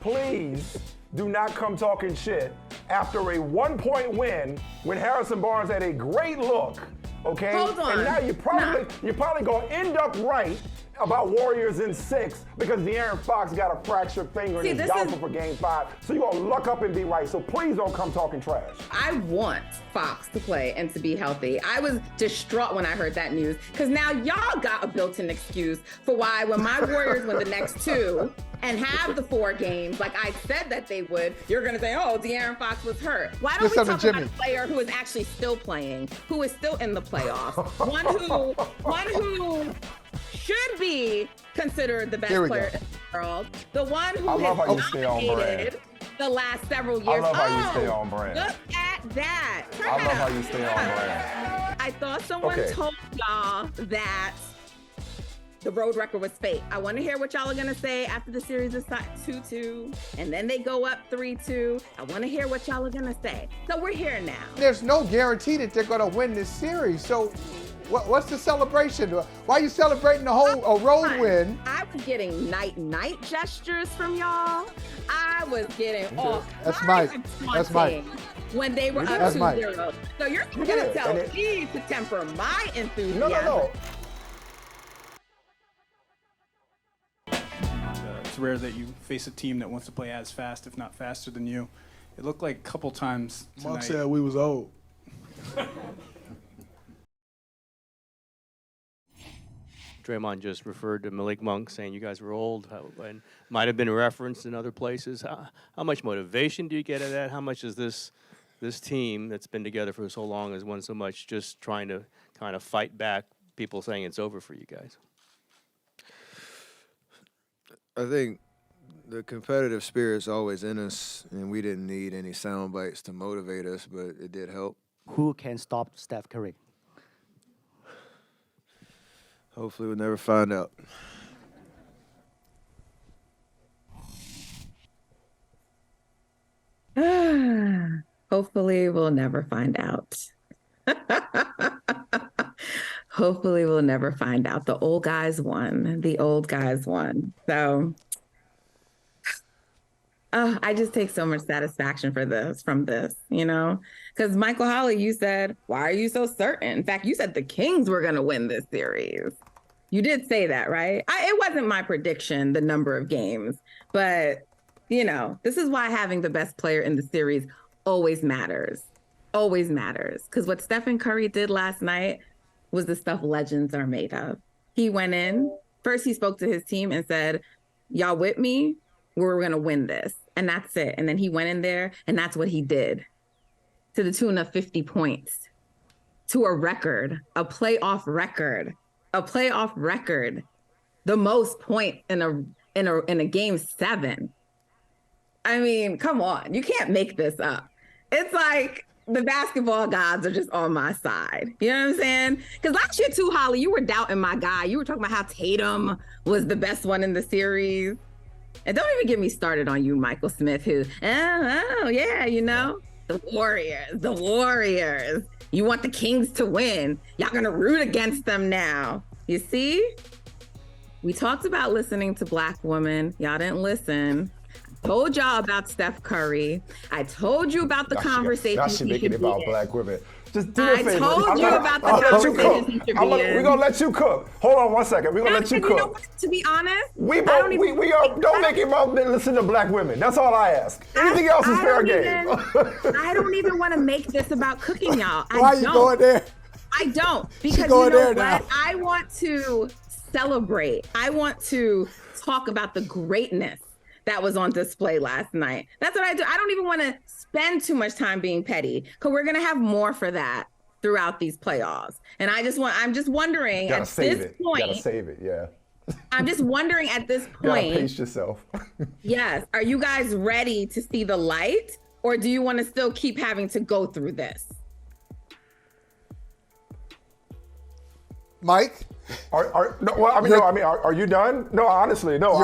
please do not come talking shit after a 1-point win when Harrison Barnes had a great look, okay? Hold on. And now you're probably going to end up right about Warriors in 6 because De'Aaron Fox got a fractured finger and is doubtful for Game 5. So you're going to luck up and be right. So please don't come talking trash. I want Fox to play and to be healthy. I was distraught when I heard that news because now y'all got a built-in excuse for why when my Warriors win the next 2 and have the 4 games, like I said that they would, you're going to say, oh, De'Aaron Fox was hurt. Why don't we talk about a player who is actually still playing, who is still in the playoffs, one who should be considered the best player in the world, the one who has dominated the last several years. I love how you stay on brand. Look at that. I love how you stay on brand. I thought someone told y'all that the road record was fake. I want to hear what y'all are going to say after the series is 2-2, and then they go up 3-2. I want to hear what y'all are going to say. So we're here now. There's no guarantee that they're going to win this series. So what's the celebration? Why are you celebrating a road win? I was getting night-night gestures from y'all. I was getting all kinds of taunting when they were up 2-0. So you're going to tell me to temper my enthusiasm. No. It's rare that you face a team that wants to play as fast, if not faster than you. It looked like a couple times tonight. Mark said we was old. Draymond just referred to Malik Monk saying you guys were old and might have been referenced in other places. How much motivation do you get out of that? How much is this team that's been together for so long has won so much just trying to kind of fight back people saying it's over for you guys? I think the competitive spirit's always in us, and we didn't need any sound bites to motivate us, but it did help. Who can stop Steph Curry? Hopefully we'll never find out. Hopefully we'll never find out. Hopefully we'll never find out. The old guys won. The old guys won. So I just take so much satisfaction from this, you know? Because Michael Holley, you said, why are you so certain? In fact, you said the Kings were going to win this series. You did say that, right? It wasn't my prediction, the number of games. But, you know, this is why having the best player in the series always matters. Always matters. Because what Stephen Curry did last night was the stuff legends are made of. He went in, first he spoke to his team and said, y'all with me? We're going to win this. And that's it. And then he went in there and that's what he did, to the tune of 50 points, to a record, a playoff record, the most points in a game 7. I mean, come on, you can't make this up. It's like the basketball gods are just on my side. You know what I'm saying? Because last year too, Holley, you were doubting my guy. You were talking about how Tatum was the best one in the series. And don't even get me started on you, Michael Smith, who, oh yeah, you know, the Warriors. You want the Kings to win. Y'all gonna root against them now. You see? We talked about listening to Black women. Y'all didn't listen. I told y'all about Steph Curry. I told you about the conversation. Now she making it about Black women. Just do I told you about the conversation. We're gonna let you cook. Hold on one second. We're gonna let you cook. You know what, to be honest, don't make it about listen to Black women. That's all I ask. Anything else is fair game. I don't even want to make this about cooking, y'all. Why are you going there? I don't, because you know what? I want to celebrate. I want to talk about the greatness that was on display last night. That's what I do. I don't even want to spend too much time being petty, because we're going to have more for that throughout these playoffs. And I'm just wondering at this point. You gotta save it, yeah. I'm just wondering at this point. You gotta pace yourself. Yes. Are you guys ready to see the light, or do you want to still keep having to go through this? Mike? Are you done? No, honestly, no.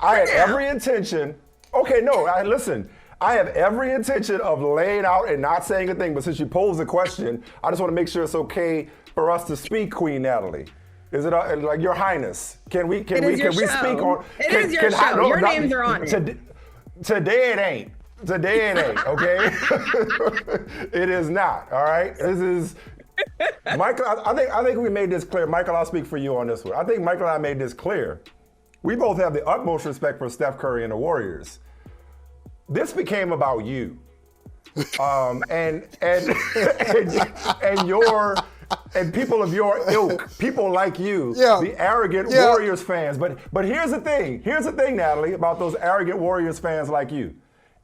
I had every intention. Okay, no, listen. I have every intention of laying out and not saying a thing, but since you posed the question, I just want to make sure it's okay for us to speak, Queen Natalie. Is it like Your Highness? Can we speak on? It is your show. Your names are on it. Today it ain't. Today it ain't. Okay. It is not. All right. This is Michael. I think we made this clear. Michael, I'll speak for you on this one. I think Michael and I made this clear. We both have the utmost respect for Steph Curry and the Warriors. This became about you, and people of your ilk, people like you, the arrogant Warriors fans. But here's the thing. Here's the thing, Natalie, about those arrogant Warriors fans like you.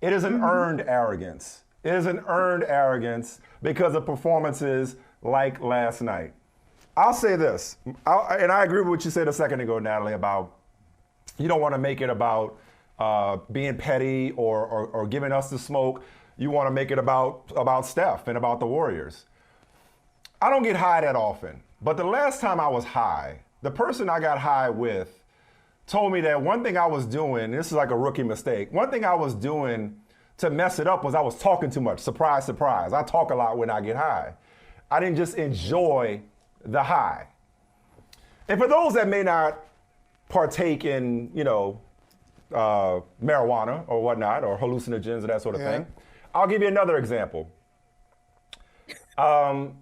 It is an earned arrogance. It is an earned arrogance because of performances like last night. I'll say this, and I agree with what you said a second ago, Natalie, about you don't want to make it about being petty or giving us the smoke. You want to make it about Steph and about the Warriors. I don't get high that often, but the last time I was high, the person I got high with told me that one thing I was doing, this is like a rookie mistake, one thing I was doing to mess it up was I was talking too much. Surprise, surprise. I talk a lot when I get high. I didn't just enjoy the high. And for those that may not partake in, marijuana or whatnot, or hallucinogens or that sort of thing, I'll give you another example. You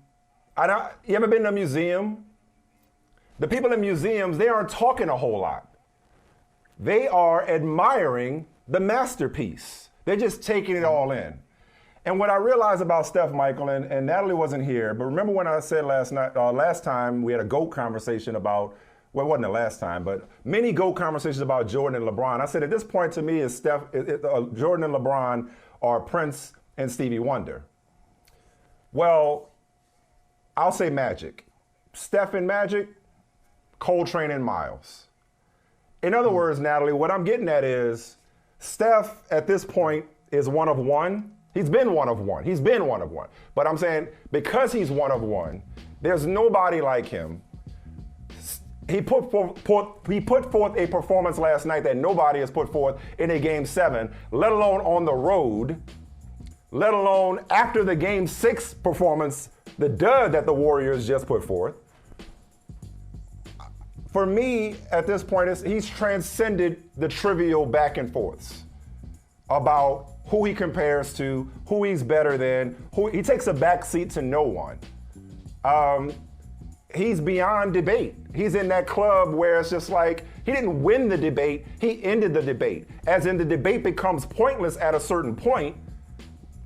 ever been to a museum? The people in museums, they aren't talking a whole lot. They are admiring the masterpiece. They're just taking it all in. And what I realized about Steph, Michael, and Natalie wasn't here, but remember when I said last time we had a GOAT conversation about, well, it wasn't the last time, but many GOAT conversations about Jordan and LeBron. I said at this point to me is Jordan and LeBron are Prince and Stevie Wonder. Well, I'll say Magic. Steph and Magic, Coltrane and Miles. In other words, Natalie, what I'm getting at is Steph at this point is one of one. He's been one of one. But I'm saying because he's one of one, there's nobody like him. He put forth a performance last night that nobody has put forth in a Game 7, let alone on the road, let alone after the Game 6 performance, the dud that the Warriors just put forth. For me, at this point, he's transcended the trivial back and forths about who he compares to, who he's better than, he takes a back seat to no one. He's beyond debate. He's in that club where it's just like, he didn't win the debate, he ended the debate. As in the debate becomes pointless at a certain point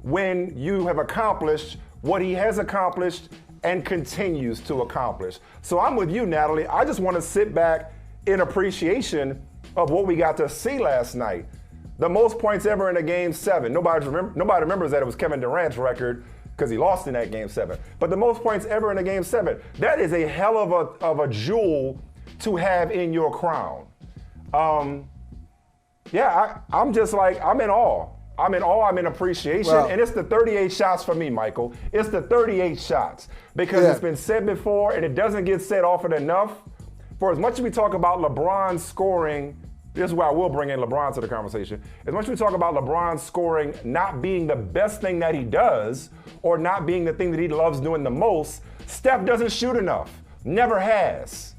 when you have accomplished what he has accomplished and continues to accomplish. So I'm with you, Natalie. I just want to sit back in appreciation of what we got to see last night. The most points ever in a Game 7. Nobody remembers that it was Kevin Durant's record because he lost in that Game 7. But the most points ever in a Game 7. That is a hell of a jewel to have in your crown. I'm just like, I'm in awe. I'm in appreciation. Well, and it's the 38 shots for me, Michael. It's the 38 shots. Because it's been said before, and it doesn't get said often enough. For as much as we talk about LeBron scoring, this is where I will bring in LeBron to the conversation. As much as we talk about LeBron scoring not being the best thing that he does, or not being the thing that he loves doing the most, Steph doesn't shoot enough. Never has.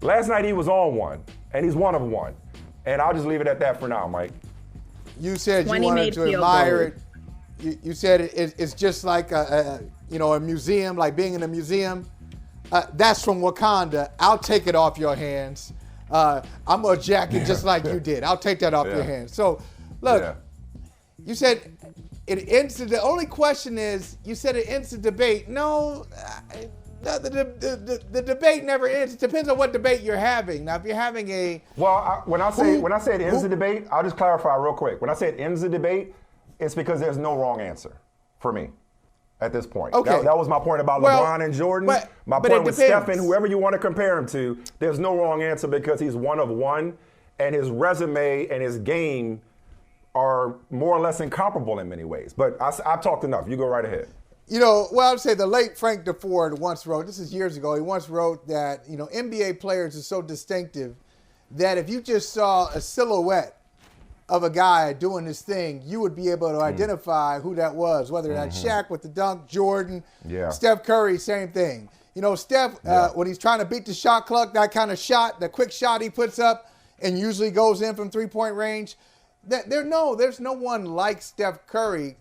Last night he was on one, and he's one of one. And I'll just leave it at that for now, Mike. You said you wanted to admire it. You said it's just like a museum, like being in a museum. That's from Wakanda. I'll take it off your hands. I'm going to jack it just like you did. I'll take that off your hands. So, look, you said it ends the only question is, you said it ends the debate. No, the debate never ends. It depends on what debate you're having. Now, if you're having when I say it ends the debate, I'll just clarify real quick. When I say it ends the debate, it's because there's no wrong answer for me at this point. Okay. That was my point about LeBron and Jordan. My point with Steph and whoever you want to compare him to, there's no wrong answer because he's one of one, and his resume and his game are more or less incomparable in many ways. But I've talked enough. You go right ahead. I'd say the late Frank DeFord once wrote, this is years ago, he once wrote that, NBA players are so distinctive that if you just saw a silhouette of a guy doing this thing, you would be able to identify who that was, whether that's Shaq with the dunk, Jordan, Steph Curry, same thing. You know, Steph, when he's trying to beat the shot clock, that kind of shot, the quick shot he puts up and usually goes in from three-point range, there's no one like Steph Curry.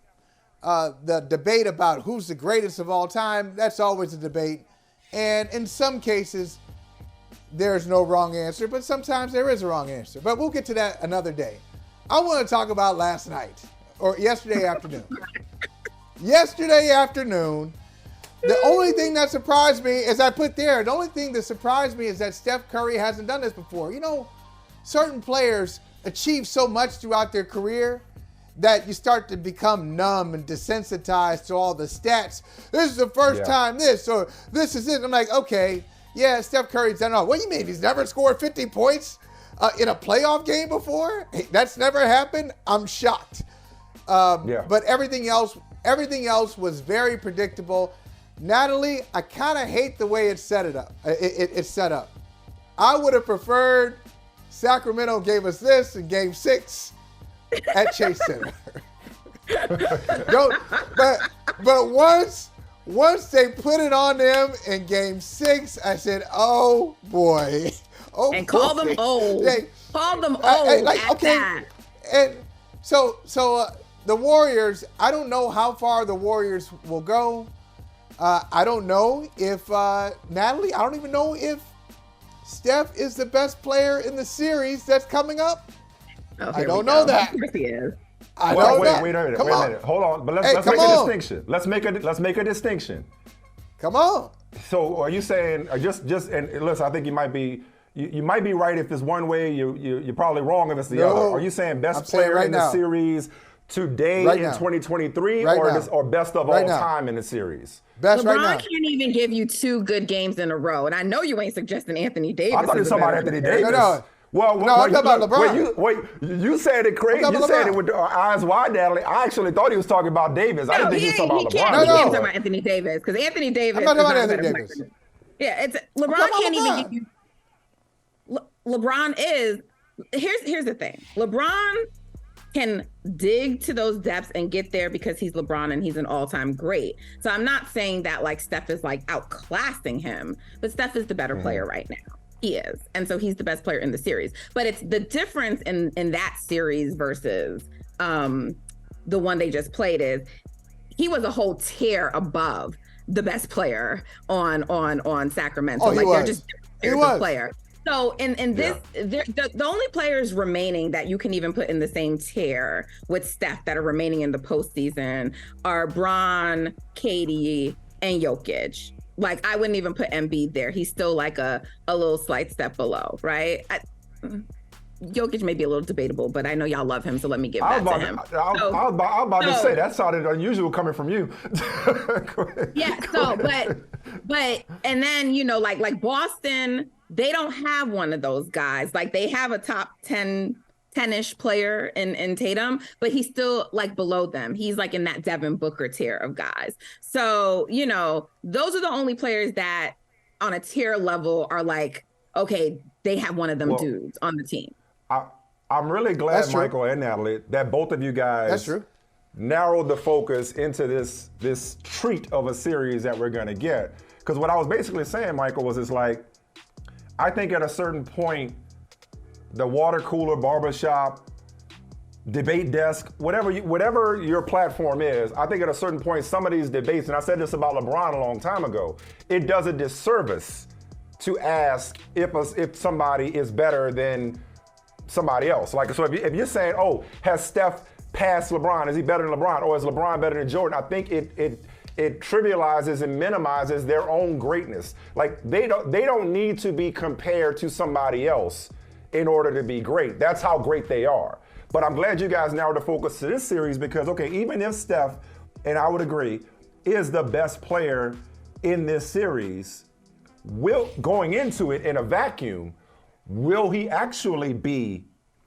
The debate about who's the greatest of all time, that's always a debate. And in some cases, there's no wrong answer, but sometimes there is a wrong answer. But we'll get to that another day. I want to talk about last night, or yesterday afternoon. Yesterday afternoon, the only thing that surprised me, as I put there, the only thing that surprised me is that Steph Curry hasn't done this before. You know, certain players achieve so much throughout their career that you start to become numb and desensitized to all the stats. This is the first time this, or this is it. I'm like, okay, yeah, Steph Curry's done all. What do you mean? He's never scored 50 points in a playoff game before? That's never happened? I'm shocked. But everything else was very predictable. Natalie, I kind of hate the way it's set up. It's set up. I would have preferred Sacramento gave us this in Game 6 at Chase Center. but once they put it on them in Game 6, I said, "Oh boy!" And call them old. Call them old. That. And so the Warriors. I don't know how far the Warriors will go. I don't know if Natalie. I don't even know if Steph is the best player in the series that's coming up. I don't know that. Of course he is. I don't know. Wait a minute. Hold on. But let's make a distinction. Let's make a distinction. Come on. So are you saying just and listen, I think you might be right if it's one way, you're probably wrong if it's the other. Are you saying best player in the series today in 2023 or best of all time in the series? Best LeBron can't even give you 2 good games in a row. And I know you ain't suggesting Anthony Davis. I thought you were talking about Anthony Davis. No. I'm talking about LeBron. You said it crazy. You said it with the eyes wide, Natalie. I actually thought he was talking about Davis. I didn't think he was talking about LeBron. He can't talk about Anthony Davis because Anthony Davis. I'm not talking about Anthony Davis. Yeah, it's LeBron can't even give you. LeBron is. Here's the thing. LeBron can dig to those depths and get there because he's LeBron and he's an all-time great. So I'm not saying that like Steph is like outclassing him, but Steph is the better player right now. He is. And so he's the best player in the series. But it's the difference in that series versus the one they just played is he was a whole tier above the best player on Sacramento. They're just a player. So in this, the only players remaining that you can even put in the same tier with Steph that are remaining in the postseason are Bron, KD, and Jokic. Like, I wouldn't even put Embiid there. He's still like a little slight step below, right? Jokic may be a little debatable, but I know y'all love him, so let me give that to him. I was about to say, that sounded unusual coming from you. Yeah, but and then, you know, like Boston, they don't have one of those guys. Like, they have a top 10-ish player in Tatum, but he's still like below them. He's like in that Devin Booker tier of guys. So, you know, those are the only players that on a tier level are like, okay, they have one of them dudes on the team. I'm really glad, Michael and Natalie, that both of you guys narrowed the focus into this treat of a series that we're going to get. Because what I was basically saying, Michael, was it's like, I think at a certain point, the water cooler, barbershop, debate desk, whatever your platform is, I think at a certain point, some of these debates, and I said this about LeBron a long time ago, it does a disservice to ask if somebody is better than somebody else. Like, so if you're saying, oh, has Steph passed LeBron? Is he better than LeBron? Or is LeBron better than Jordan? I think it trivializes and minimizes their own greatness. Like, they don't need to be compared to somebody else in order to be great. That's how great they are. But I'm glad you guys narrowed the focus to this series because, okay, even if Steph, and I would agree, is the best player in this series, going into it in a vacuum, will he actually be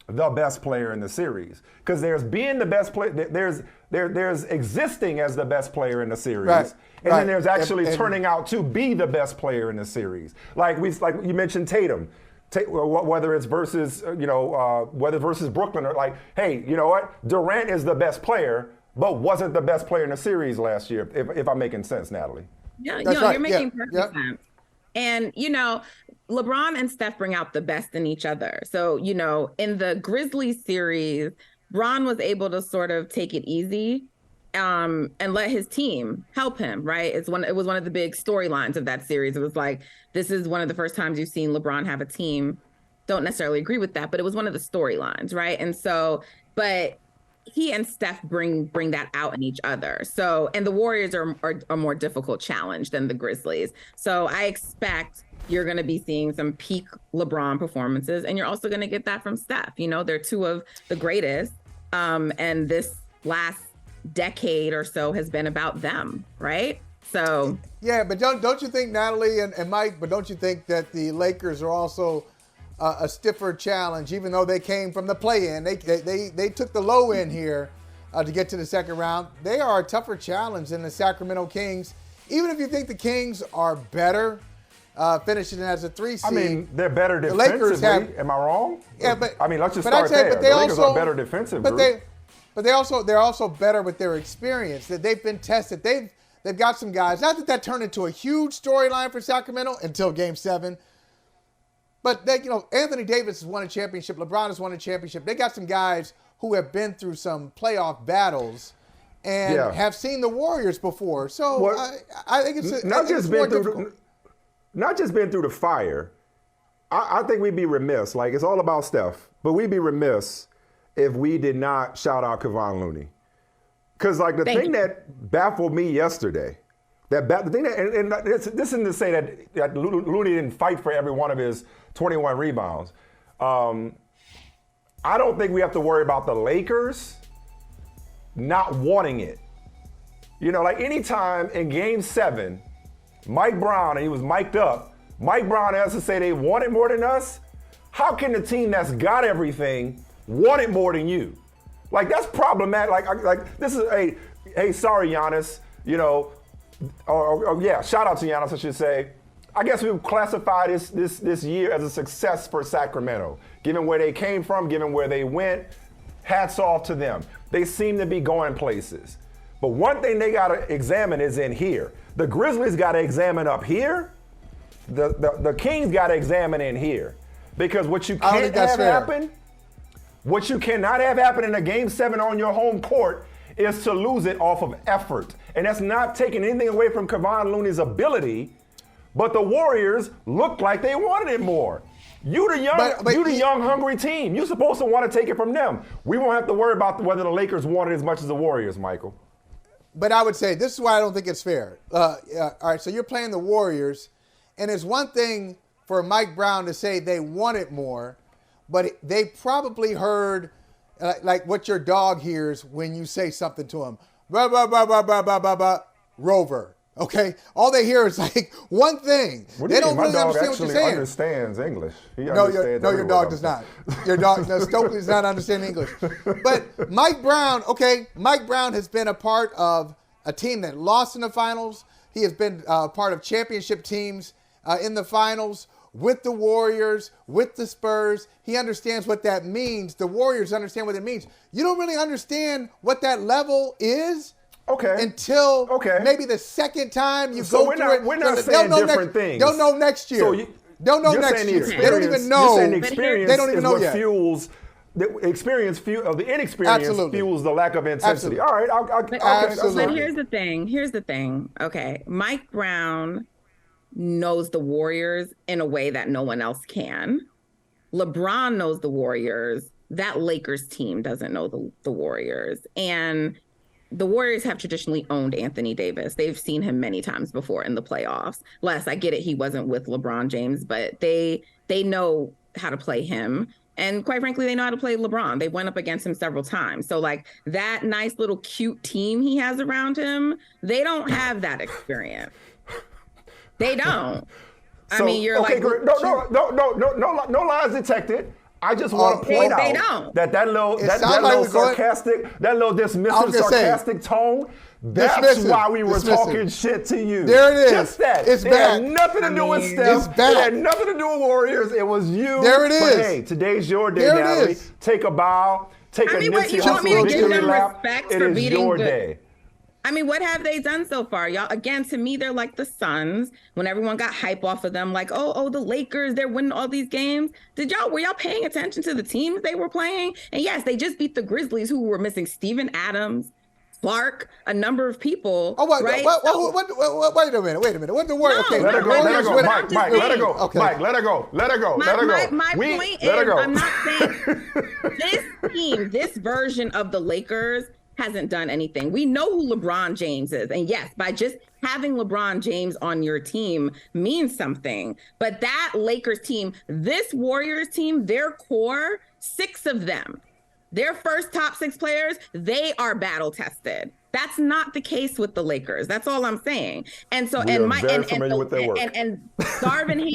the best player in the series? Because there's being the best player, there's existing as the best player in the series, and then there's actually turning out to be the best player in the series. Like you mentioned Tatum. Whether it's versus, whether versus Brooklyn or like, hey, you know what? Durant is the best player, but wasn't the best player in the series last year, if I'm making sense, Natalie. Yeah, That's right. You're making perfect Yeah. sense. And, LeBron and Steph bring out the best in each other. So, in the Grizzlies series, Bron was able to sort of take it easy and let his team help him, right? It was one of the big storylines of that series. It was like, this is one of the first times you've seen LeBron have a team. Don't necessarily agree with that, but it was one of the storylines, right? And so, but he and Steph bring that out in each other. So, and the Warriors are a more difficult challenge than the Grizzlies. So I expect you're going to be seeing some peak LeBron performances, and you're also going to get that from Steph. They're two of the greatest. And this last decade or so has been about them, right? So yeah, but don't you think, Natalie and Mike, but don't you think that the Lakers are also a stiffer challenge, even though they came from the play-in? They took the low end here to get to the second round. They are a tougher challenge than the Sacramento Kings. Even if you think the Kings are better, finishing as a 3 seed. I mean, they're better the defensively. Lakers have, Am I wrong? Yeah, but I mean, let's just but start there. But they the Lakers also, are better defensive. But they're also better with their experience. That they've been tested. They've got some guys. Not that turned into a huge storyline for Sacramento until Game 7. But Anthony Davis has won a championship. LeBron has won a championship. They got some guys who have been through some playoff battles and have seen the Warriors before. So I think it's more difficult. Not just been through the fire. I think we'd be remiss. Like, it's all about Steph, but we'd be remiss if we did not shout out Kevon Looney. Because, like, the thing that baffled me yesterday, this isn't to say that Looney didn't fight for every one of his 21 rebounds. I don't think we have to worry about the Lakers not wanting it. Like, anytime in Game 7, Mike Brown, and he was mic'd up, Mike Brown has to say they want it more than us. How can the team that's got everything want it more than you? Like, that's problematic. Like this is hey, sorry, Giannis. Shout out to Giannis, I should say. I guess we would classify this year as a success for Sacramento, given where they came from, given where they went. Hats off to them. They seem to be going places. But one thing they got to examine is in here. The Grizzlies got to examine up here. The Kings got to examine in here. Because what you can't have happen, what you cannot have happen in a Game 7 on your home court is to lose it off of effort. And that's not taking anything away from Kevon Looney's ability, but the Warriors looked like they wanted it more. You the young, hungry team. You're supposed to want to take it from them. We won't have to worry about whether the Lakers want it as much as the Warriors, Michael. But I would say this is why I don't think it's fair. All right, so you're playing the Warriors, and it's one thing for Mike Brown to say they want it more, but they probably heard like what your dog hears when you say something to him. Blah, blah, blah, blah, blah, blah, blah, blah, Rover. Okay? All they hear is like one thing. They don't really understand what you're saying. My dog actually understands English. No, your dog does not. Your dog, Stokely does not understand English. But Mike Brown has been a part of a team that lost in the finals. He has been part of championship teams in the finals with the Warriors, with the Spurs. He understands what that means. The Warriors understand what it means. You don't really understand what that level is until maybe the second time you go through it. We're not saying different things. They'll know next year. They'll know next year. They don't even know. You're saying the experience they don't even know is what yet. fuels the experience. The inexperience fuels the lack of intensity. Absolutely. All right. Absolutely. But here's the thing. Okay, Mike Brown knows the Warriors in a way that no one else can. LeBron knows the Warriors. That Lakers team doesn't know the Warriors. And the Warriors have traditionally owned Anthony Davis. They've seen him many times before in the playoffs. Les, I get it, he wasn't with LeBron James, but they know how to play him. And quite frankly, they know how to play LeBron. They went up against him several times. So like that nice little cute team he has around him, they don't have that experience. They don't. I mean, you're like, no lies detected. I just want to point out that little sarcastic, that little dismissive, sarcastic tone. That's why we were talking shit to you. There it is. Just that. It's it bad. had nothing to do with Steph. It had nothing to do with Warriors. It was you. There it is. But hey, today's your day, Natalie. Take a bow. Take a Nipsey you want me to give them lap. respect It for is beating your the day. I mean, what have they done so far, y'all? Again, to me, they're like the Suns when everyone got hype off of them, like, oh, the Lakers, they're winning all these games. Were y'all paying attention to the teams they were playing? And yes, they just beat the Grizzlies, who were missing Steven Adams, Clark, a number of people. Oh, wait, right? wait a minute. What the word? No, okay, let her go. Let her go. Mike, let her go. Okay. Mike, let her go. Let her go. Let her go. My point is, I'm not saying this team, this version of the Lakers hasn't done anything. We know who LeBron James is. And yes, by just having LeBron James on your team means something. But that Lakers team, this Warriors team, their core, 6 of them, their first top 6 players, they are battle tested. That's not the case with the Lakers. That's all I'm saying. And so, and Darvin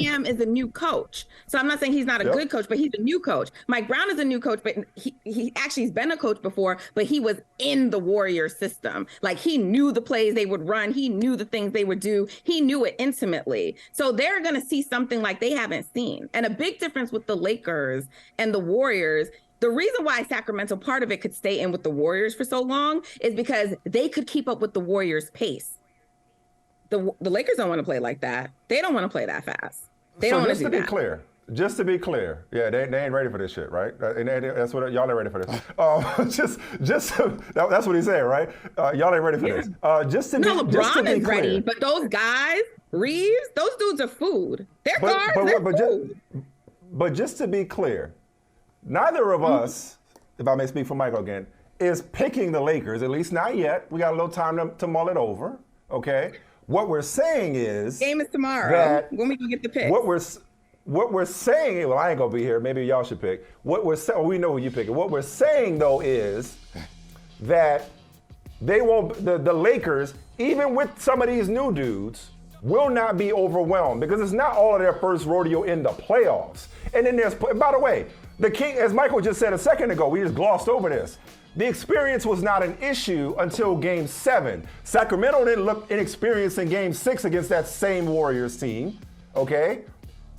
Ham is a new coach. So I'm not saying he's not a good coach, but he's a new coach. Mike Brown is a new coach, but he actually has been a coach before, but he was in the Warriors system. Like, he knew the plays they would run. He knew the things they would do. He knew it intimately. So they're going to see something like they haven't seen. And a big difference with the Lakers and the Warriors, the reason why Sacramento, part of it, could stay in with the Warriors for so long is because they could keep up with the Warriors' pace. The Lakers don't want to play like that. They don't want to play that fast. They don't want to do that. Just to be clear, yeah, they ain't ready for this shit, right? And that's what y'all ain't ready for this. That's what he's saying, right? Y'all ain't ready for this. LeBron is ready, but those guys, Reeves, those dudes are food. They're guards. They're food. But just to be clear, neither of us, if I may speak for Michael again, is picking the Lakers, at least not yet. We got a little time to mull it over, okay? What we're saying is... Game is tomorrow, when we can get the pick. What we're saying, well, I ain't gonna be here, maybe y'all should pick. We know who you pick. What we're saying, though, is that they won't, the Lakers, even with some of these new dudes, will not be overwhelmed because it's not all of their first rodeo in the playoffs. And then by the way, the King, as Michael just said a second ago, we just glossed over this. The experience was not an issue until Game 7. Sacramento didn't look inexperienced in Game 6 against that same Warriors team, okay?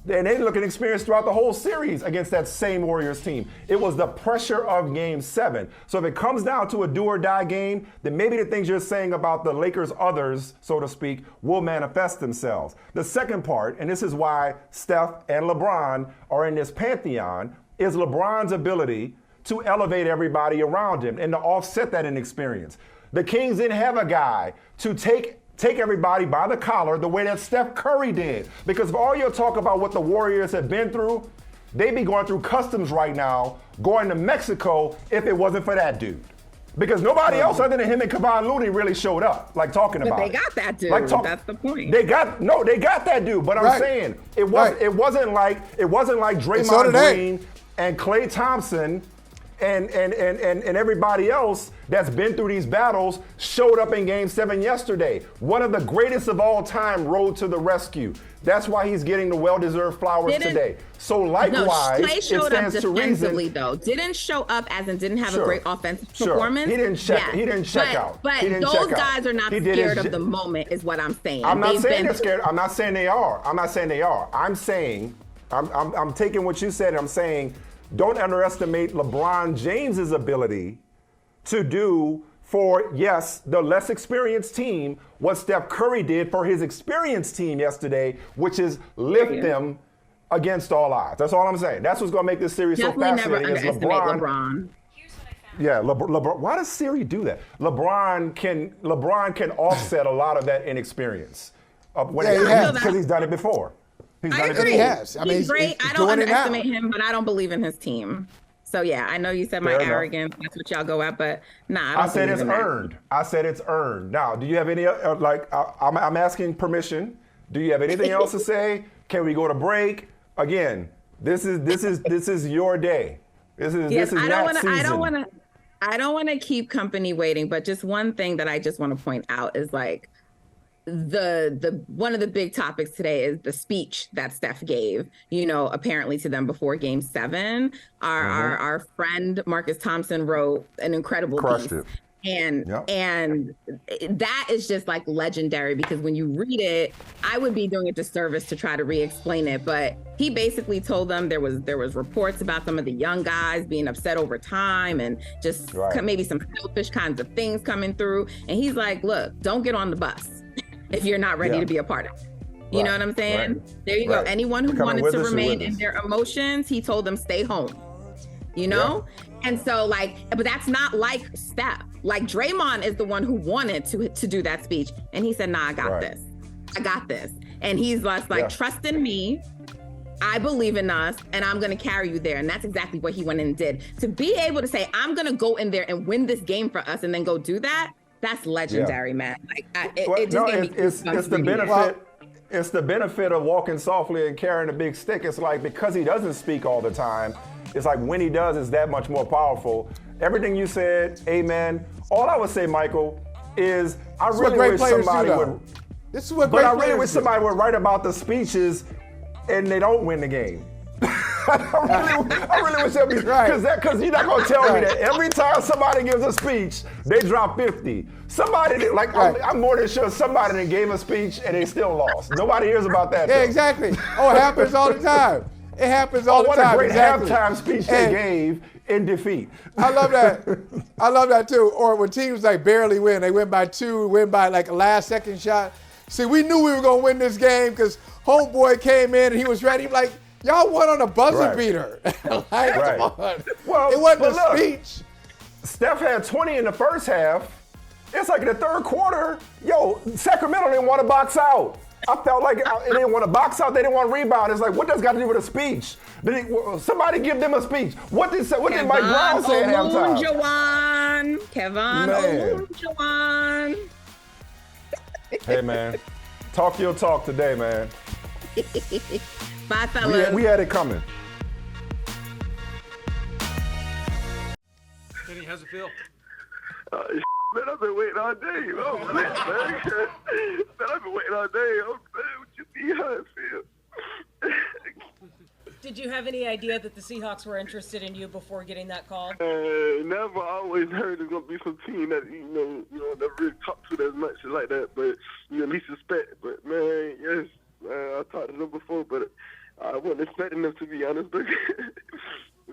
And they look inexperienced throughout the whole series against that same Warriors team. It was the pressure of Game 7. So if it comes down to a do or die game, then maybe the things you're saying about the Lakers' others, so to speak, will manifest themselves. The second part, and this is why Steph and LeBron are in this pantheon, is LeBron's ability to elevate everybody around him and to offset that inexperience. The Kings didn't have a guy to take everybody by the collar the way that Steph Curry did. Because of all your talk about what the Warriors have been through, they'd be going through customs right now, going to Mexico if it wasn't for that dude. Because nobody else other than him and Kevon Looney really showed up, like talking about it. But they got that dude. That's the point. They got that dude. But I'm saying it wasn't like Draymond Green and Klay Thompson and everybody else that's been through these battles showed up in Game 7 yesterday. One of the greatest of all time rode to the rescue. That's why he's getting the well-deserred flowers today. So likewise, Klay showed up defensively, though. Didn't show up as in didn't have a great offensive performance. He didn't check out. But those guys are not scared of the moment, is what I'm saying. I'm not saying they're scared. I'm not saying they are. I'm saying, I'm taking what you said and I'm saying, don't underestimate LeBron James's ability to do for, yes, the less experienced team what Steph Curry did for his experienced team yesterday, which is lift them against all odds. That's all I'm saying. That's what's going to make this series so fascinating. Never underestimate LeBron. Yeah, LeBron. Why does Siri do that? LeBron can offset a lot of that inexperience because he's done it before. I agree. He has. I mean, he's great. I don't underestimate him, but I don't believe in his team. So yeah, I know you said my arrogance. That's what y'all go at, but nah. I said it's earned. I said it's earned. Now, do you have any I'm asking permission. Do you have anything else to say? Can we go to break? Again, this is your day. This is season. I don't want to keep company waiting, but just one thing that I just want to point out is like the one of the big topics today is the speech that Steph gave, apparently to them before Game 7. Our friend Marcus Thompson wrote an incredible piece. And Yep. and that is just like legendary, because when you read it, I would be doing a disservice to try to re-explain it. But he basically told them there was reports about some of the young guys being upset over time and just maybe some selfish kinds of things coming through. And he's like, look, don't get on the bus if you're not ready to be a part of it. You know what I'm saying? There you go. Anyone who wanted to remain in their emotions, he told them stay home. You know? And so but that's not like Steph. Like Draymond is the one who wanted to do that speech. And he said, nah, I got this. I got this. And he's just like, trust in me. I believe in us, and I'm going to carry you there. And that's exactly what he went in and did. To be able to say, I'm going to go in there and win this game for us and then go do that, that's legendary, man. Like, it's the benefit. It's the benefit of walking softly and carrying a big stick. It's like, because he doesn't speak all the time, it's like when he does, it's that much more powerful. Everything you said, amen. All I would say, Michael, is I really wish somebody would. This is what. But I really wish somebody would write about the speeches, and they don't win the game. I really wish that would be because you're not gonna tell me that every time somebody gives a speech, they drop 50. Somebody I'm more than sure somebody that gave a speech and they still lost. Nobody hears about that. Yeah, exactly. Oh, it happens all the time. It happens all the time. What a great halftime speech they gave in defeat. I love that. I love that too. Or when teams barely win, they win by 2, win by a last second shot. See, we knew we were gonna win this game because homeboy came in and he was ready. Like, y'all won on a buzzer beater. Come on. Well, it wasn't a speech. Steph had 20 in the first half. It's like in the third quarter, Sacramento didn't want to box out. I felt like they didn't want to box out. They didn't want to rebound. It's like, what does got to do with a speech? Somebody give them a speech. What did Mike Brown say at halftime? Kevon Looney. Hey, man. Talk your talk today, man. Bye, fellas. We had it coming. Kenny, how's it feel? Man, I've been waiting all day. Oh, man. Man, I've been waiting all day. Oh, man, what you see how it feels? Did you have any idea that the Seahawks were interested in you before getting that call? Never. I always heard there's going to be some team that, never really talk to as much like that, but you at least expect. But, man, yes, I talked to them before, but I wasn't expecting them, to be honest. But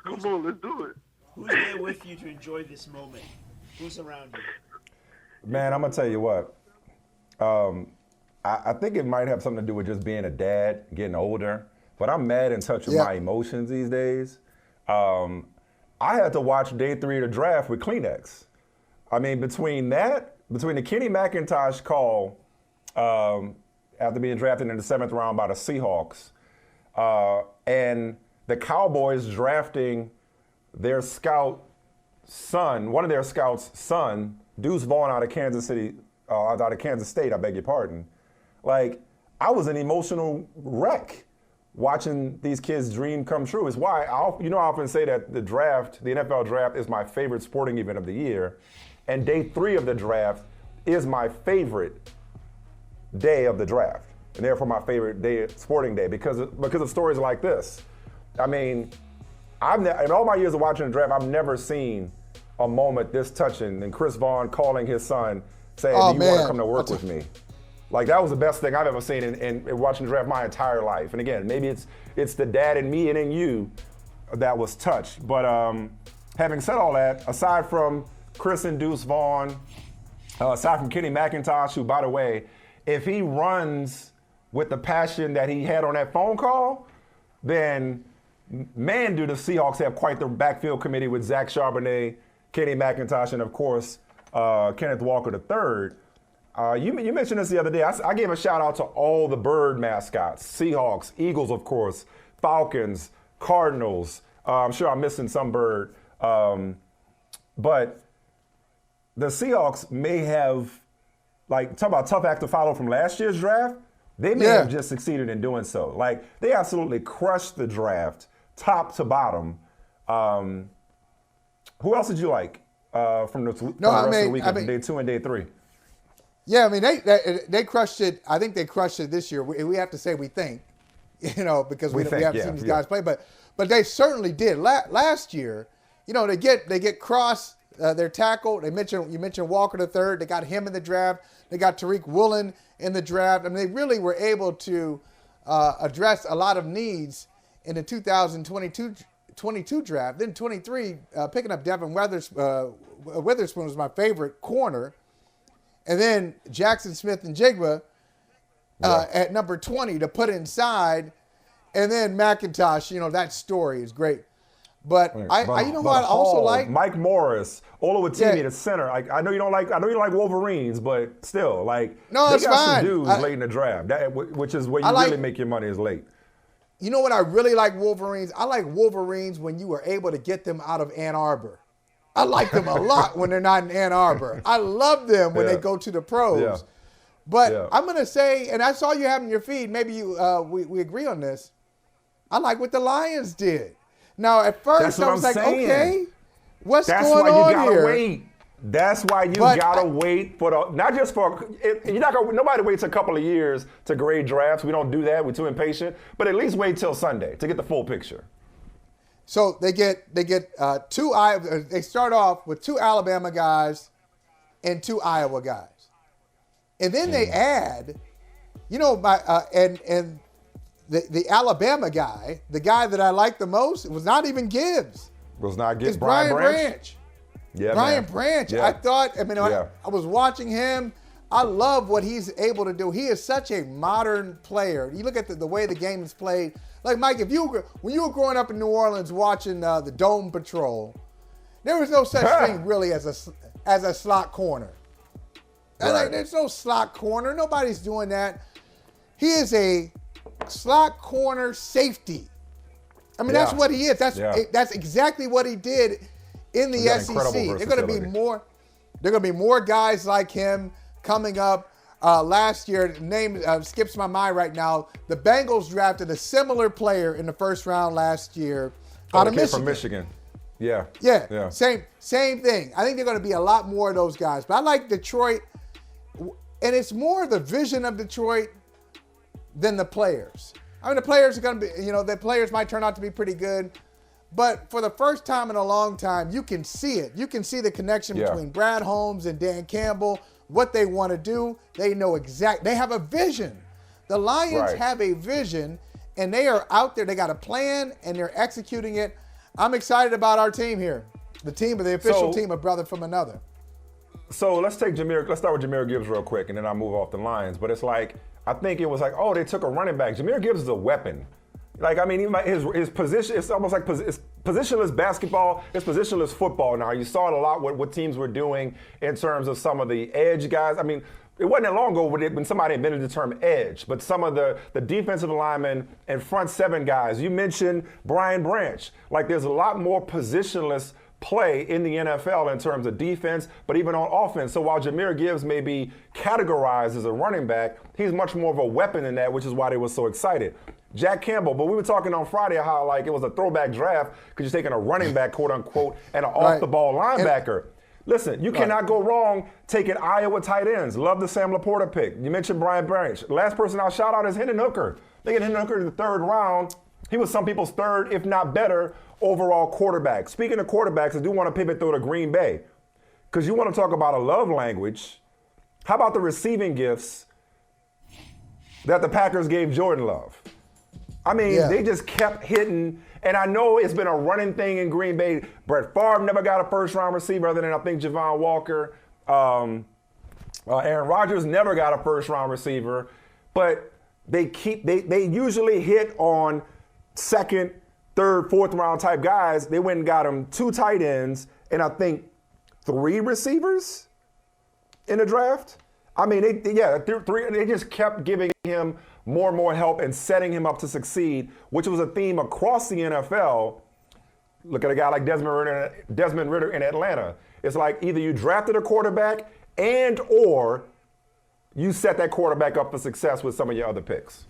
come on, let's do it. Who's there with you to enjoy this moment? Who's around you? Man, I'm going to tell you what. I think it might have something to do with just being a dad, getting older. But I'm mad in touch with my emotions these days. I had to watch day 3 of the draft with Kleenex. I mean, between the Kenny McIntosh call after being drafted in the 7th round by the Seahawks, and the Cowboys drafting their scout son, one of their scouts' son, Deuce Vaughn out of Kansas State, I beg your pardon. Like, I was an emotional wreck watching these kids' dream come true. It's why I often say that the NFL draft is my favorite sporting event of the year, and day 3 of the draft is my favorite day of the draft, and therefore my favorite sporting day because of stories like this. I mean, in all my years of watching the draft, I've never seen a moment this touching than Chris Vaughn calling his son, saying, "Do you want to come to work with me?" Like, that was the best thing I've ever seen in watching the draft my entire life. And again, maybe it's the dad in me and in you that was touched. But having said all that, aside from Chris and Deuce Vaughn, aside from Kenny McIntosh, who, by the way, if he runs with the passion that he had on that phone call, then man, do the Seahawks have quite the backfield committee with Zach Charbonnet, Kenny McIntosh, and of course, Kenneth Walker III. You mentioned this the other day. I gave a shout out to all the bird mascots: Seahawks, Eagles, of course, Falcons, Cardinals. I'm sure I'm missing some bird. But the Seahawks may have, talk about tough act to follow from last year's draft. They may have just succeeded in doing so. Like, they absolutely crushed the draft, top to bottom. Who else did you like from the rest of the weekend, from day 2 and day 3? Yeah, I mean, they crushed it. I think they crushed it this year. We have to say we think, because we haven't seen these guys play. But they certainly did. Last year, they get Cross. their tackle. You mentioned Walker III. They got him in the draft. They got Tariq Woolen in the draft. I mean, they really were able to address a lot of needs in the 2022 draft. Then 23, picking up Devin Witherspoon was my favorite corner. And then Jackson Smith-Njigba at number 20 to put inside. And then McIntosh, that story is great. But what I also like Mike Morris, Oluwatimi, the center. I know you don't like Wolverines, but still, they got some dudes late in the draft. Which is where you really make your money is late. You know what I really like Wolverines? I like Wolverines when you were able to get them out of Ann Arbor. I like them a lot when they're not in Ann Arbor. I love them when they go to the pros. Yeah. But I'm going to say, and I saw you have in your feed, maybe we agree on this. I like what the Lions did. Now, at first, I was like, okay, what's going on here? That's why you got to wait. That's why you got to wait for not just for, nobody waits a couple of years to grade drafts. We don't do that. We're too impatient. But at least wait till Sunday to get the full picture. So they get two. They start off with 2 Alabama guys and 2 Iowa guys, and then they add, the Alabama guy, the guy that I like the most, it was not even Gibbs. Was not Gibbs. It's Brian Branch. Yeah, Brian Branch. Yeah. I thought. I was watching him. I love what he's able to do. He is such a modern player. You look at the way the game is played. Like, Mike, when you were growing up in New Orleans watching the Dome Patrol, there was no such thing really as a slot corner. Right. There's no slot corner. Nobody's doing that. He is a slot corner safety. That's what he is. That's exactly what he did in the SEC. They're going to be more guys like him coming up. Last year, the name skips my mind right now. The Bengals drafted a similar player in the first round last year out of Michigan. From Michigan. Yeah. Yeah. Same thing. I think they're going to be a lot more of those guys. But I like Detroit, and it's more the vision of Detroit than the players. The players are going to be, the players might turn out to be pretty good. But for the first time in a long time, you can see it. You can see the connection between Brad Holmes and Dan Campbell. What they want to do, they know they have a vision. The Lions have a vision, and they are out there. They got a plan, and they're executing it. I'm excited about our team here, the official team of Brother from Another. So let's start with Jahmyr Gibbs real quick, and then I'll move off the Lions. But it's I think it was they took a running back. Jahmyr Gibbs is a weapon. His position, it's almost like it's positionless basketball, it's positionless football now. You saw it a lot what teams were doing in terms of some of the edge guys. It wasn't that long ago when somebody invented the term edge, but some of the defensive linemen and front seven guys, you mentioned Brian Branch. There's a lot more positionless play in the NFL in terms of defense, but even on offense. So while Jahmyr Gibbs may be categorized as a running back, he's much more of a weapon in that, which is why they were so excited. Jack Campbell, but we were talking on Friday how it was a throwback draft because you're taking a running back, quote unquote, and an off-the-ball linebacker. Listen, you cannot go wrong taking Iowa tight ends. Love the Sam Laporta pick. You mentioned Brian Branch. Last person I'll shout out is Hendon Hooker. They get Hendon Hooker in the 3rd round. He was some people's 3rd, if not better, overall quarterback. Speaking of quarterbacks, I do want to pivot though to Green Bay because you want to talk about a love language. How about the receiving gifts that the Packers gave Jordan Love? They just kept hitting, and I know it's been a running thing in Green Bay. Brett Favre never got a first-round receiver other than, I think, Javon Walker. Aaron Rodgers never got a first-round receiver. But they usually hit on 2nd, 3rd, 4th-round type guys. They went and got them 2 tight ends and I think 3 receivers in the draft. They just kept giving him more and more help and setting him up to succeed, which was a theme across the NFL. Look at a guy like Desmond Ridder in Atlanta. It's either you drafted a quarterback and or you set that quarterback up for success with some of your other picks.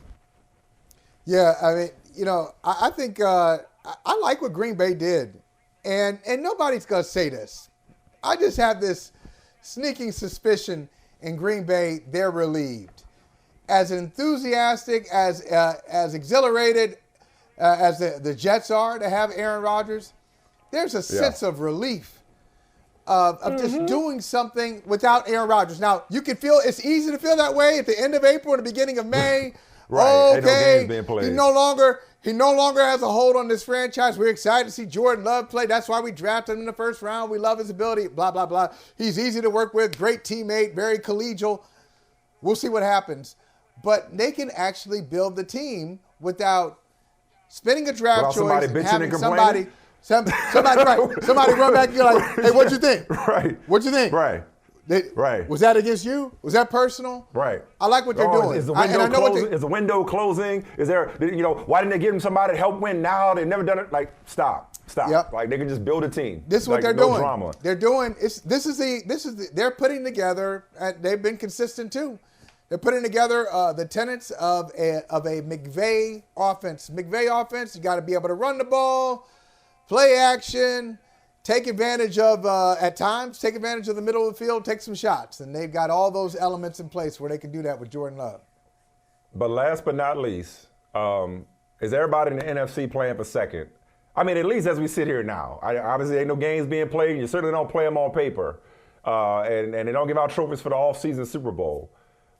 Yeah, I think I like what Green Bay did. And nobody's going to say this. I just have this sneaking suspicion in Green Bay, they're relieved. As enthusiastic, as exhilarated as the Jets are to have Aaron Rodgers, there's a sense of relief of just doing something without Aaron Rodgers. Now, you can feel it's easy to feel that way at the end of April and the beginning of May. Right. Okay, Ain't no games being played. he no longer has a hold on this franchise. We're excited to see Jordan Love play. That's why we drafted him in the first round. We love his ability, blah, blah, blah. He's easy to work with, great teammate, very collegial. We'll see what happens. But they can actually build the team without spending a draft choice and having somebody run back and be like, hey, what'd you think? Right. What'd you think? Right. Right. Was that against you? Was that personal? Right. I like what they're doing. Is the window closing? Is there, why didn't they give them somebody to help win now? They've never done it. Like, stop. Yep. Like, they can just build a team. This is what they're no doing. Drama. They're doing, they're putting together, and they've been consistent too. They're putting together the tenets of a McVay offense. McVay offense, you got to be able to run the ball, play action, take advantage of, at times, take advantage of the middle of the field, take some shots. And they've got all those elements in place where they can do that with Jordan Love. But last but not least, is everybody in the NFC playing for second? I mean, at least as we sit here now. Obviously, ain't no games being played. You certainly don't play them on paper. And they don't give out trophies for the off-season Super Bowl.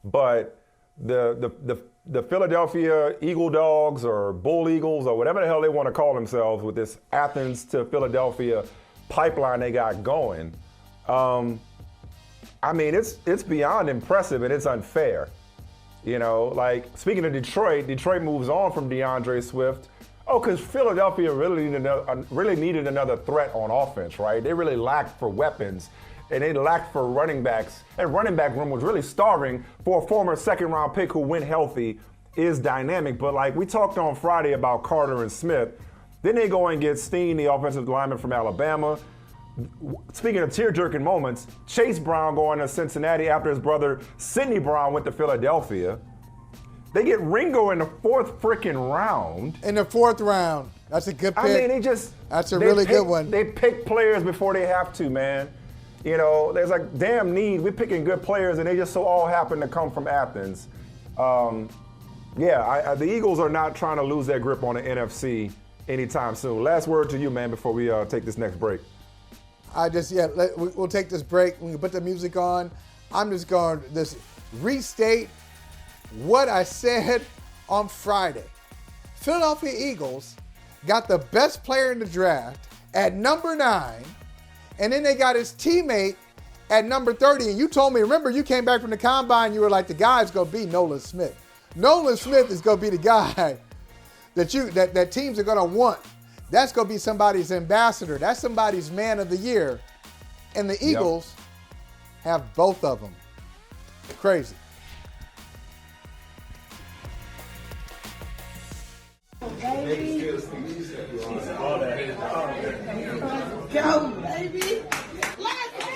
But the Philadelphia Eagle Dogs or Bull Eagles or whatever the hell they want to call themselves with this Athens to Philadelphia pipeline they got going, I mean, it's beyond impressive and it's unfair. Like speaking of Detroit moves on from DeAndre Swift. Oh, because Philadelphia really needed another threat on offense, right? They really lacked for weapons and they lacked for running backs. And running back room was really starving for a former second-round pick who, when healthy, is dynamic. But like we talked on Friday about Carter and Smith, then they go and get Steen, the offensive lineman from Alabama. Speaking of tear-jerking moments, Chase Brown going to Cincinnati after his brother Sidney Brown went to Philadelphia. They get Ringo in the fourth freaking round. In the fourth round. That's a good pick. I mean, that's a really good one. They pick players before they have to, man. There's like damn need. We're picking good players, and they just so all happen to come from Athens. The Eagles are not trying to lose their grip on the NFC anytime soon. Last word to you, man, before we take this next break. We'll take this break. When you put the music on, I'm just going to restate what I said on Friday. Philadelphia Eagles got the best player in the draft at number 9, and then they got his teammate at number 30. And you told me, remember, you came back from the combine, you were like, the guy's going to be Nolan Smith. Nolan Smith is going to be the guy that teams are going to want. That's going to be somebody's ambassador. That's somebody's man of the year. And the Eagles have both of them. Crazy. Baby. Go, baby. Let's go!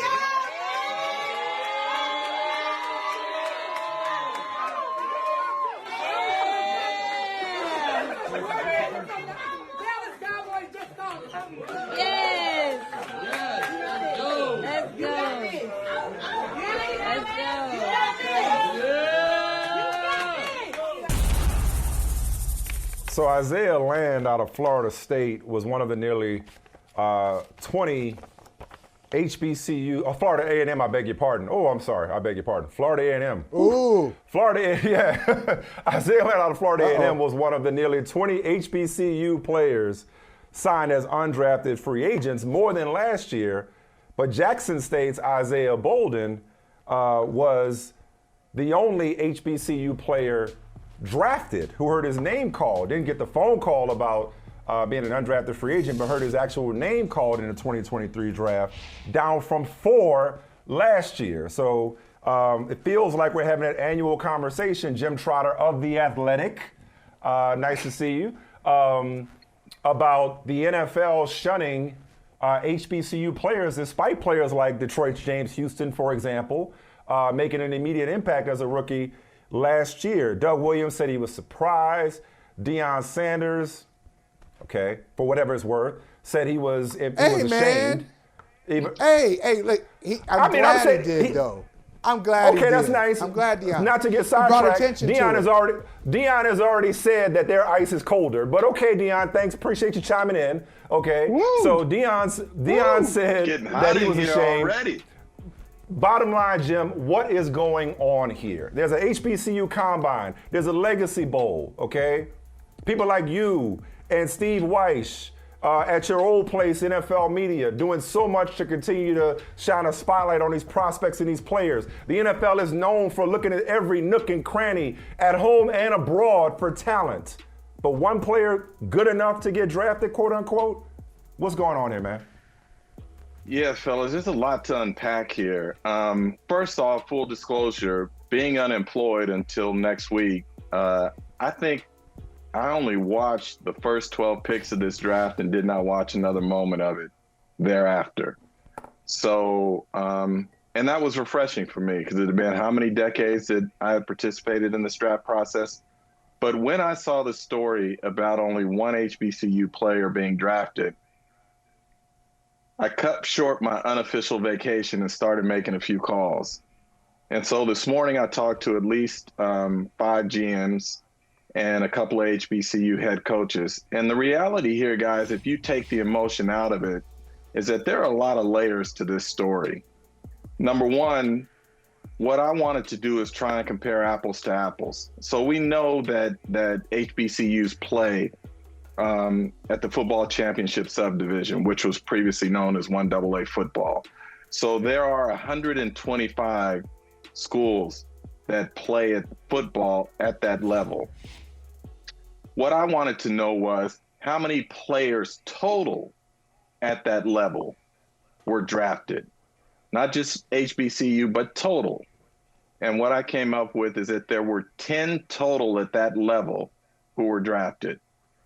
Yes! Let's go! Let's go! So Isaiah Land out of Florida State was one of the nearly 20 HBCU, Florida A&M, I beg your pardon. Oh, I'm sorry, I beg your pardon. Florida A&M. Ooh. Florida, yeah. Isaiah Land out of Florida A&M was one of the nearly 20 HBCU players signed as undrafted free agents, more than last year. But Jackson State's Isaiah Bolden was the only HBCU player drafted who heard his name called, didn't get the phone call about being an undrafted free agent, but heard his actual name called in the 2023 draft, down from 4 last year. So it feels like we're having an annual conversation, Jim Trotter of The Athletic, nice to see you, about the NFL shunning HBCU players, despite players like Detroit's James Houston, for example, making an immediate impact as a rookie last year. Doug Williams said he was surprised. Deion Sanders, okay, for whatever it's worth, said he was ashamed. Man. Look, I'm glad he did, though. I'm glad. Okay, he that's did. nice. I'm glad Deion. Not to get He brought sidetracked. attention to Deion it. has already said that their ice is colder. But okay, Deion, thanks. Appreciate you chiming in. Okay. Woo. So Deion said Getting that hot he in was here ashamed. already. Bottom line, Jim, what is going on here? There's a HBCU combine. There's a legacy bowl, okay? People like you and Steve Weiss at your old place, NFL Media, doing so much to continue to shine a spotlight on these prospects and these players. The NFL is known for looking at every nook and cranny at home and abroad for talent. But one player good enough to get drafted, quote unquote? What's going on here, man? Yeah, fellas, there's a lot to unpack here. First off, full disclosure, being unemployed until next week, I think I only watched the first 12 picks of this draft and did not watch another moment of it thereafter. So, and that was refreshing for me because it had been how many decades that I had participated in this draft process. But when I saw the story about only one HBCU player being drafted, I cut short my unofficial vacation and started making a few calls. And so this morning I talked to at least 5 GMs and a couple of HBCU head coaches. And the reality here, guys, if you take the emotion out of it, is that there are a lot of layers to this story. Number one, what I wanted to do is try and compare apples to apples. So we know that HBCUs play at the football championship subdivision, which was previously known as 1AA football. So there are 125 schools that play at football at that level. What I wanted to know was how many players total at that level were drafted, not just HBCU, but total. And what I came up with is that there were 10 total at that level who were drafted,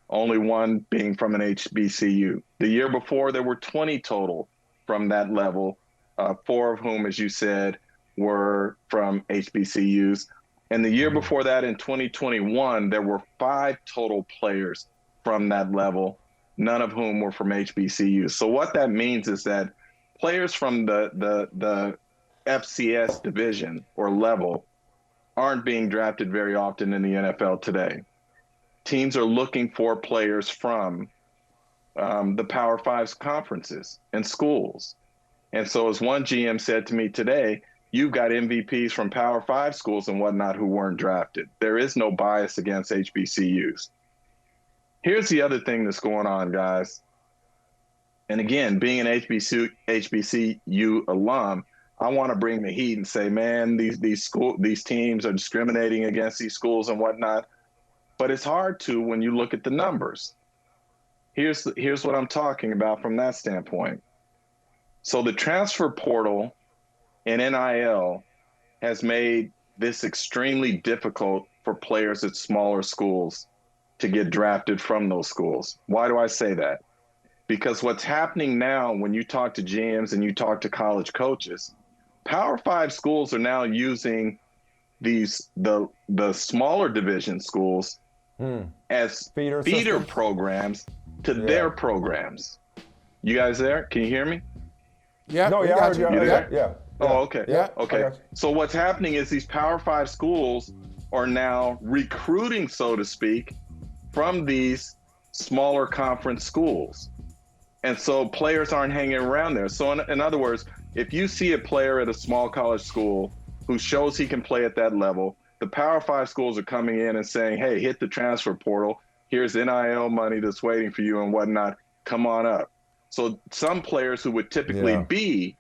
only one being from an HBCU. The year before, there were 20 total from that level, 4 of whom, as you said, were from HBCUs. And the year before that, in 2021, there were 5 total players from that level, none of whom were from HBCUs. So what that means is that players from the FCS division or level aren't being drafted very often in the NFL today. Teams are looking for players from the Power Five conferences and schools. And so as one GM said to me today, you've got MVPs from Power Five schools and whatnot who weren't drafted. There is no bias against HBCUs. Here's the other thing that's going on, guys. And again, being an HBCU alum, I want to bring the heat and say, man, these teams are discriminating against these schools and whatnot. But it's hard to when you look at the numbers. Here's what I'm talking about from that standpoint. So the transfer portal and NIL has made this extremely difficult for players at smaller schools to get drafted from those schools. Why do I say that? Because what's happening now when you talk to GMs and you talk to college coaches, Power Five schools are now using the smaller division schools as feeder programs to their programs. You guys there? Can you hear me? Yeah. No, yeah, I heard you. Yeah. Oh, okay. Yeah. Okay. So what's happening is these Power Five schools are now recruiting, so to speak, from these smaller conference schools. And so players aren't hanging around there. So in other words, if you see a player at a small college school who shows he can play at that level, the Power Five schools are coming in and saying, hey, hit the transfer portal. Here's NIL money that's waiting for you and whatnot. Come on up. So some players who would typically be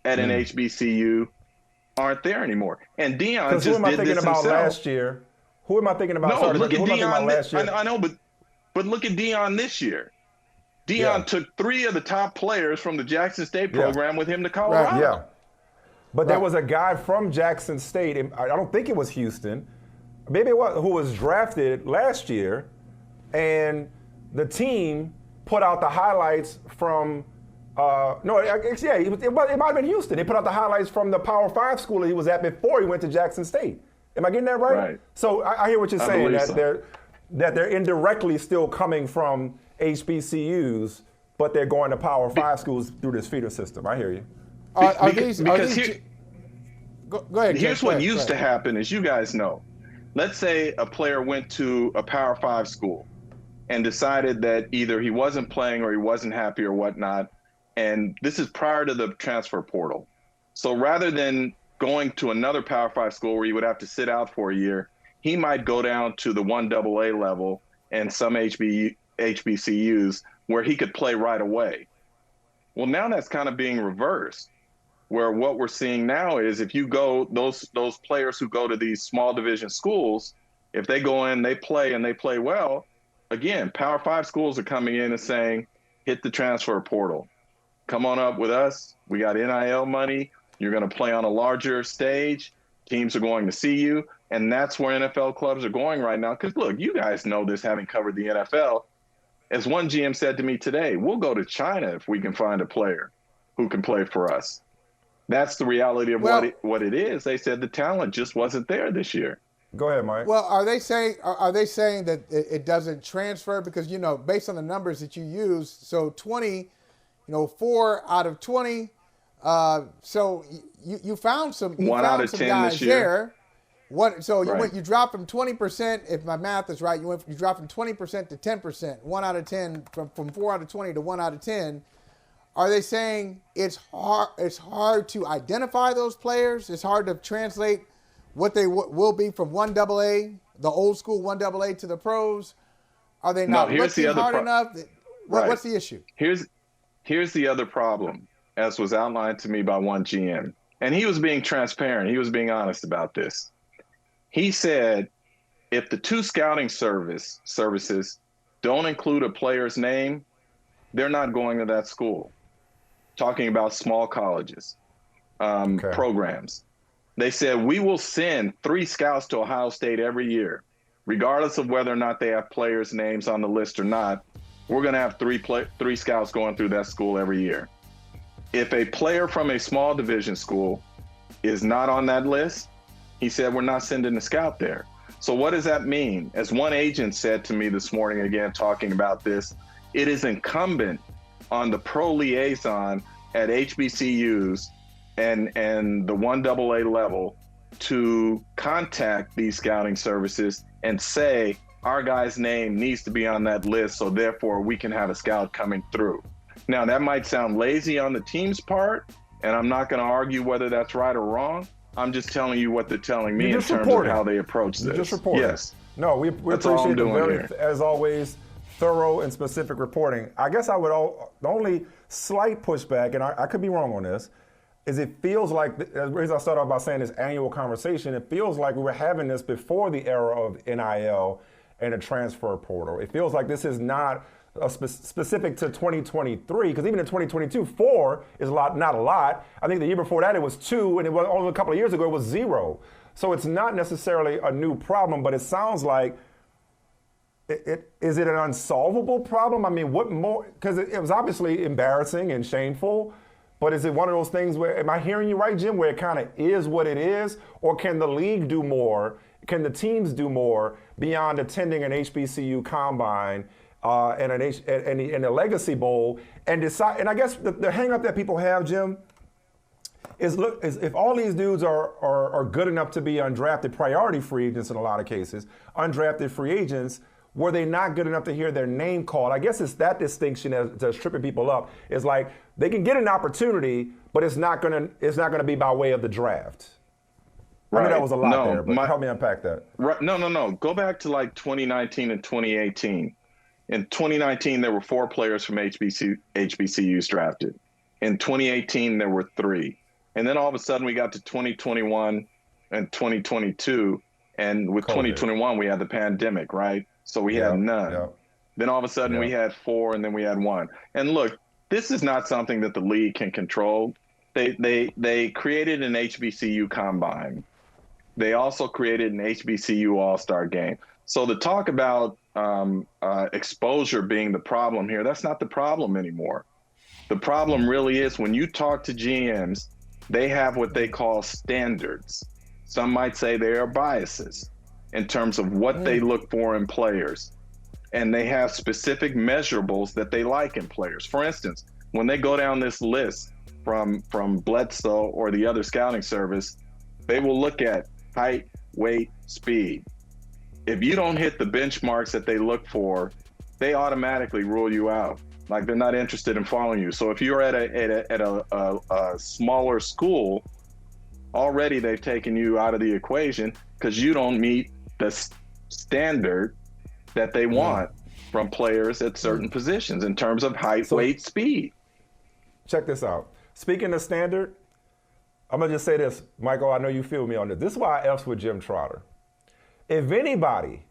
at an HBCU aren't there anymore. And Deion just did this himself. Who am I thinking about last year? Who am I thinking about? No, look at Deion. I know, but look at Deion this year. Deion took 3 of the top players from the Jackson State program with him to Colorado. Right. Yeah. But there was a guy from Jackson State, and I don't think it was Houston, maybe it was, who was drafted last year, and the team put out the highlights from it might have been Houston. They put out the highlights from the Power 5 school he was at before he went to Jackson State. Am I getting that right? So I hear what you're saying, that they're indirectly still coming from HBCUs, but they're going to Power 5 schools through this feeder system. I hear you. Go ahead. Here's Ken, what go ahead, used to happen, as you guys know. Let's say a player went to a Power 5 school and decided that either he wasn't playing or he wasn't happy or whatnot. And this is prior to the transfer portal. So rather than going to another Power 5 school where he would have to sit out for a year, he might go down to the 1AA level and some HBCUs where he could play right away. Well, now that's kind of being reversed, where what we're seeing now is if you go, those players who go to these small division schools, if they go in, they play and they play well, again, Power 5 schools are coming in and saying, hit the transfer portal. Come on up with us. We got NIL money. You're going to play on a larger stage. Teams are going to see you. And that's where NFL clubs are going right now. Because, look, you guys know this, having covered the NFL. As one GM said to me today, we'll go to China if we can find a player who can play for us. That's the reality of what it is. They said the talent just wasn't there this year. Go ahead, Mike. Well, are they saying that it doesn't transfer? Because, based on the numbers that you use, so 20, 4 out of 20. So you found some. One out of 10 guys this year. There. So Right. you dropped from 20%. If my math is right, you dropped from 20% to 10%. 1 out of 10 from 4 out of 20 to 1 out of 10. Are they saying it's hard to identify those players? It's hard to translate what they will be from 1AA, the old school 1AA, to the pros? Are they not looking hard enough? What's the issue? Here's the other problem, as was outlined to me by one GM. And he was being transparent. He was being honest about this. He said, if the two scouting services don't include a player's name, they're not going to that school. Talking about small colleges, programs. They said, we will send 3 scouts to Ohio State every year, regardless of whether or not they have players' names on the list or not. We're going to have 3 scouts going through that school every year. If a player from a small division school is not on that list, he said, we're not sending a scout there. So what does that mean? As one agent said to me this morning, again, talking about this, it is incumbent on the pro liaison at HBCUs and the 1AA level to contact these scouting services and say, our guy's name needs to be on that list, so therefore we can have a scout coming through. Now, that might sound lazy on the team's part, and I'm not going to argue whether that's right or wrong. I'm just telling you what they're telling me in terms of how they approach this. Just report. Yes. No, we appreciate the very, here. as always, thorough and specific reporting. I guess the only slight pushback, and I could be wrong on this, is it feels like, the reason I started off by saying this annual conversation, it feels like we were having this before the era of NIL and a transfer portal. It feels like this is not specific to 2023, because even in 2022, 4 is not a lot. I think the year before that it was 2, and it was only a couple of years ago it was 0. So it's not necessarily a new problem, but it sounds like is it an unsolvable problem? I mean, what more? Because it was obviously embarrassing and shameful, but is it one of those things where, am I hearing you right, Jim, where it kind of is what it is, or can the league do more? Can the teams do more beyond attending an HBCU combine and a Legacy Bowl and decide? And I guess the hang up that people have, Jim, is if all these dudes are good enough to be undrafted priority free agents in a lot of cases, undrafted free agents, were they not good enough to hear their name called? I guess it's that distinction that's tripping people up. It's like they can get an opportunity, but it's not gonna be by way of the draft. Right. I mean, that was a lot there, but help me unpack that. Right. No. Go back to like 2019 and 2018. In 2019, there were 4 players from HBCUs drafted. In 2018, there were 3. And then all of a sudden we got to 2021 and 2022. And with COVID. 2021, we had the pandemic, right? So we had none. Yep. Then all of a sudden we had 4, and then we had 1. And look, this is not something that the league can control. They created an HBCU combine. They also created an HBCU All-Star game. So the talk about exposure being the problem here, that's not the problem anymore. The problem really is when you talk to GMs, they have what they call standards. Some might say they are biases in terms of what they look for in players. And they have specific measurables that they like in players. For instance, when they go down this list from Bledsoe or the other scouting service, They will look at height, weight, speed. If you don't hit the benchmarks that they look for, they automatically rule you out. Like they're not interested in following you. So if you're at a smaller school, already they've taken you out of the equation because you don't meet the standard that they want from players at certain positions in terms of height, weight, speed. Check this out. Speaking of standard, I'm going to just say this, Michael, I know you feel me on this. This is why I F's with Jim Trotter. If anybody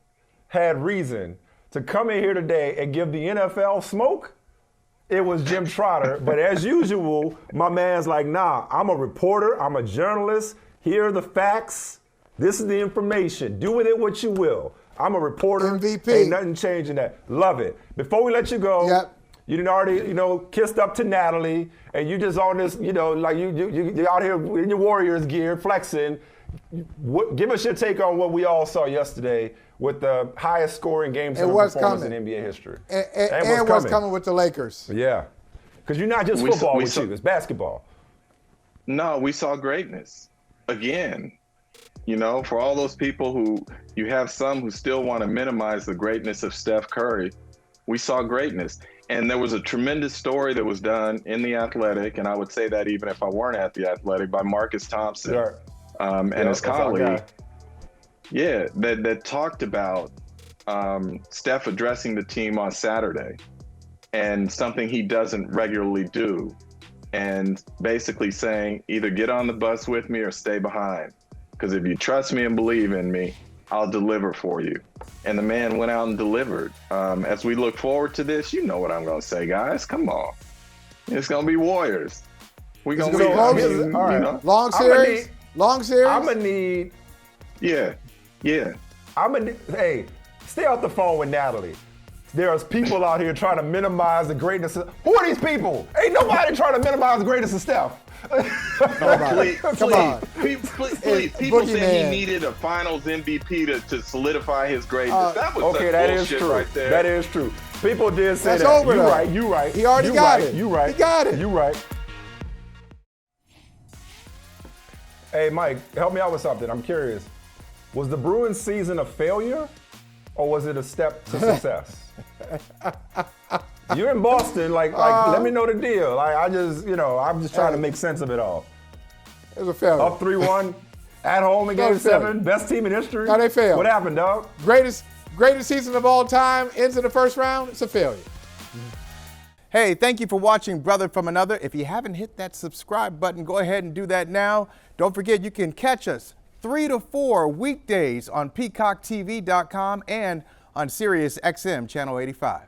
had reason to come in here today and give the NFL smoke, it was Jim Trotter. But as usual, my man's like, nah, I'm a reporter, I'm a journalist. Here are the facts. This is the information. Do with it what you will. I'm a reporter. MVP. Ain't nothing changing that. Love it. Before we let you go, you done already, kissed up to Natalie, and you just on this, like you out here in your Warriors gear, flexing. Give us your take on what we all saw yesterday with the highest scoring game seven performance in NBA history. And what's coming with the Lakers. Yeah. Because you're not just football with you, it's basketball. No, we saw greatness. Again, for all those people who, you have some who still want to minimize the greatness of Steph Curry, we saw greatness. And there was a tremendous story that was done in The Athletic, and I would say that even if I weren't at The Athletic, by Marcus Thompson and his colleague. Yeah, that talked about Steph addressing the team on Saturday and something he doesn't regularly do, and basically saying either get on the bus with me or stay behind, because if you trust me and believe in me, I'll deliver for you. And the man went out and delivered. As we look forward to this, you know what I'm going to say, guys. Come on. It's going to be Warriors. We're going to be all right. Long series? Long series? I'm going to need. Yeah. Hey, stay off the phone with Natalie. There's people out here trying to minimize the greatness of. Who are these people? Ain't nobody trying to minimize the greatness of Steph. Please. People Boogie said Man. he needed a Finals MVP to solidify his greatness. That was okay, such that is bullshit true. right there. That is true. People did say That's that. over, though. You right. He already got it. You right. He got it. You right. Hey, Mike, help me out with something. I'm curious. Was the Bruins season a failure, or was it a step to success? You're in Boston, like let me know the deal. Like I'm just trying to make sense of it all. It was a failure. Up 3-1, at home in Game 7, best team in history. No, they failed. What happened, dog? Greatest season of all time, ends in the first round, it's a failure. Hey, thank you for watching Brother from Another. If you haven't hit that subscribe button, go ahead and do that now. Don't forget you can catch us 3 to 4 weekdays on PeacockTV.com and on Sirius XM Channel 85.